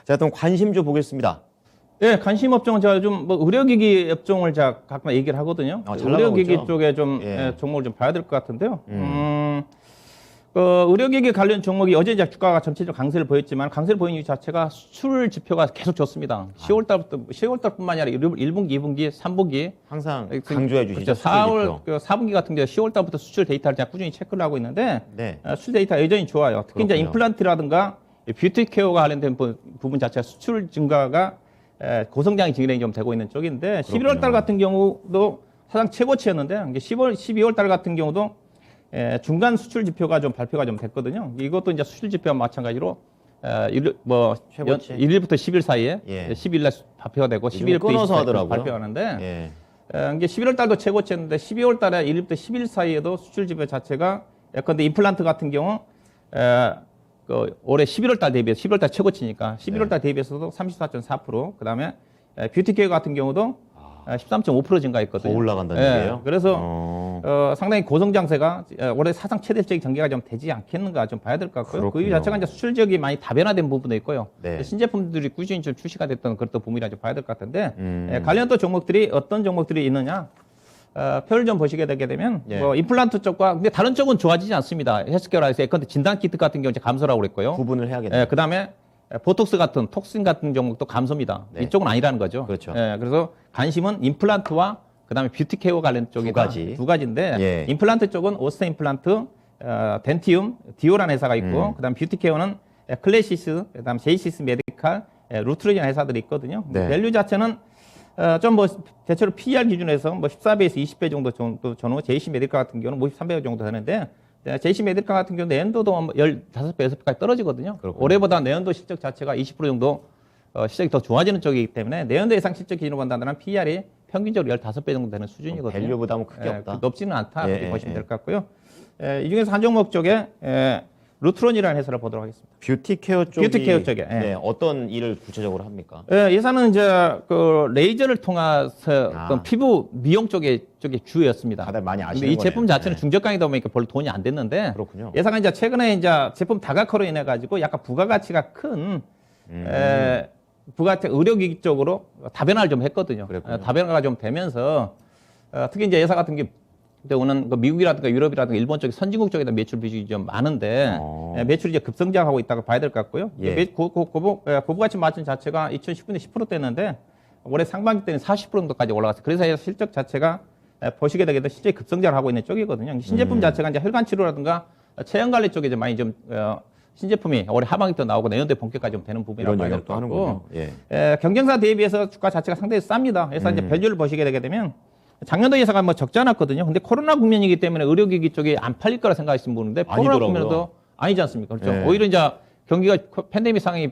자, 또 관심주 보겠습니다. 예, 관심 업종은 제가 좀 뭐 의료기기 업종을 제가 가끔 얘기를 하거든요. 잘 나가고 의료기기 있죠. 쪽에 좀 예. 종목을 좀 봐야 될 것 같은데요. 의료기기 관련 종목이 어제 이제 주가가 전체적으로 강세를 보였지만 강세를 보인 이유 자체가 수출 지표가 계속 좋습니다. 10월달뿐만이 아니라 1분기, 2분기, 3분기 항상 강조해 주시죠. 그렇죠. 4분기 같은 경우 10월달부터 수출 데이터를 제가 꾸준히 체크를 하고 있는데 네. 수출 데이터 여전히 좋아요. 특히 이제 그렇군요. 임플란트라든가 뷰티 케어가 관련된 부분 자체가 수출 증가가 고성장이 진행이 좀 되고 있는 쪽인데 11월 달 같은 경우도 사상 최고치였는데 이게 12월 달 같은 경우도 중간 수출 지표가 좀 발표가 좀 됐거든요. 이것도 이제 수출 지표와 마찬가지로 최고치? 1일부터 10일 사이에 예. 10일 날 발표가 되고 요즘 12일부터 끊어서 20일 하더라고요. 발표하는데 예. 이게 11월 달도 최고치였는데 12월 달에 1일부터 10일 사이에도 수출 지표 자체가 예컨대 임플란트 같은 경우 올해 11월 달 대비해서 11월 달 최고치니까 11월 달 대비해서도 34.4%, 그다음에 뷰티 케어 같은 경우도 13.5% 증가했거든요. 더 올라간다는 얘기예요? 그래서 상당히 고성장세가 올해 사상 최대적인 전개가 좀 되지 않겠는가 좀 봐야 될 것 같고요. 그 이유 자체가 이제 수출 지역이 많이 다변화된 부분도 있고요. 네. 신제품들이 꾸준히 좀 출시가 됐던 그것도 부분이라 좀 봐야 될 것 같은데 관련 또 종목들이 어떤 종목들이 있느냐? 표를 좀 보시게 되게 되면 예. 뭐 임플란트 쪽과 근데 다른 쪽은 좋아지지 않습니다. 헬스케어라서 예컨대 진단 키트 같은 경우 이제 감소라고 그랬고요. 구분을 해야겠네요. 그다음에 보톡스 같은 톡신 같은 종목도 감소입니다. 네. 이쪽은 아니라는 거죠. 그렇죠. 그래서 관심은 임플란트와 그다음에 뷰티 케어 관련 쪽이 두 가지인데 예. 임플란트 쪽은 오스테 임플란트, 덴티움, 디오라는 회사가 있고 그다음 뷰티 케어는 클래시스, 그다음 제이시스 메디칼, 루트로이라는 회사들이 있거든요. 네. 밸류 자체는 좀 뭐 대체로 PER 기준에서 뭐 14배에서 20배 정도 전후 제이시 메디칼 같은 경우는 53배 정도 되는데 제이시 메디칼 같은 경우는 내년도도 15배, 6배까지 떨어지거든요. 그렇군요. 올해보다 내년도 실적 자체가 20% 정도 실적이 더 좋아지는 쪽이기 때문에 내년도 예상 실적 기준으로 본다면 PER이 평균적으로 15배 정도 되는 수준이거든요. 밸류 부담은 크게 없다. 높지는 않다. 그렇게 예, 보시면 예. 될 것 같고요. 이 중에서 한 종목 쪽에 루트론이라는 회사를 보도록 하겠습니다. 뷰티 케어 쪽이 뷰티 케어 쪽에, 예. 네, 어떤 일을 구체적으로 합니까? 예산은 이제 그 레이저를 통해서 어떤 피부 미용 쪽에 주였습니다. 다들 많이 아시는 근데 이 제품 거네요. 자체는 중저가이다 보니까 별로 돈이 안 됐는데 그렇군요. 예산은 이제 최근에 이제 제품 다각화로 인해 가지고 약간 부가가치가 큰 부가가치 의료기기 쪽으로 다변화를 좀 했거든요. 그랬군요. 다변화가 좀 되면서 특히 이제 예사 같은 경우는 그 미국이라든가 유럽이라든가 일본 쪽에 선진국 쪽에다 매출 비중이 좀 많은데 매출이 이제 급성장하고 있다고 봐야 될 것 같고요. 예. 고부가치 마진 자체가 2019년 10%대였는데 올해 상반기 때는 40% 정도까지 올라갔어요. 그래서 실적 자체가 보시게 되게 되면 실제 급성장을 하고 있는 쪽이거든요. 신제품 자체가 이제 혈관 치료라든가 체형 관리 쪽에 이제 많이 좀 신제품이 올해 하반기 때 나오고 내년도에 본격화가 좀 되는 부분이라고 이런 봐야 될 영역도 것 하는군요. 같고 예. 경쟁사 대비해서 주가 자체가 상당히 쌉니다. 그래서 이제 밸류를 보시게 되게 되면 작년도 예상가 뭐 적지 않았거든요. 근데 코로나 국면이기 때문에 의료기기 쪽이 안 팔릴 거라 생각하시는 분인데 코로나 아니더라고요. 국면도 아니지 않습니까? 그렇죠. 네. 오히려 이제 경기가 팬데믹 상황이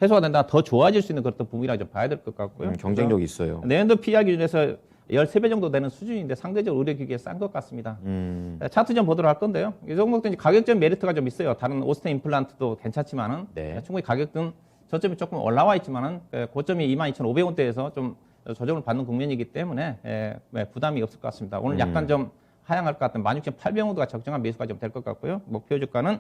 해소가 된다 더 좋아질 수 있는 그런 부분이라 좀 봐야 될 것 같고요. 경쟁력이 있어요. 내년도 PR 기준에서 13배 정도 되는 수준인데 상대적으로 의료기기에 싼 것 같습니다. 차트 좀 보도록 할 건데요. 이 종목도 이제 가격적 메리트가 좀 있어요. 다른 오스테 임플란트도 괜찮지만은 네. 충분히 가격은 저점이 조금 올라와 있지만은 고점이 22,500원대에서 좀 조정을 받는 국면이기 때문에 부담이 없을 것 같습니다. 오늘 약간 좀 하향할 것 같은 16,800원도가 적정한 매수가 좀 될 것 같고요. 목표 주가는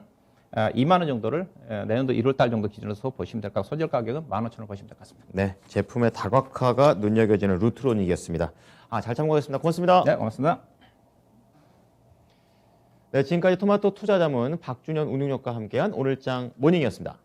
2만 원 정도를 내년도 1월 달 정도 기준으로 보시면 될 것 같고 소재 가격은 15,000원 보시면 될 것 같습니다. 네, 제품의 다각화가 눈여겨지는 루트론이겠습니다. 잘 참고하겠습니다. 고맙습니다. 네, 고맙습니다. 네, 지금까지 토마토 투자자문 박준현 운용역과 함께한 오늘장 모닝이었습니다.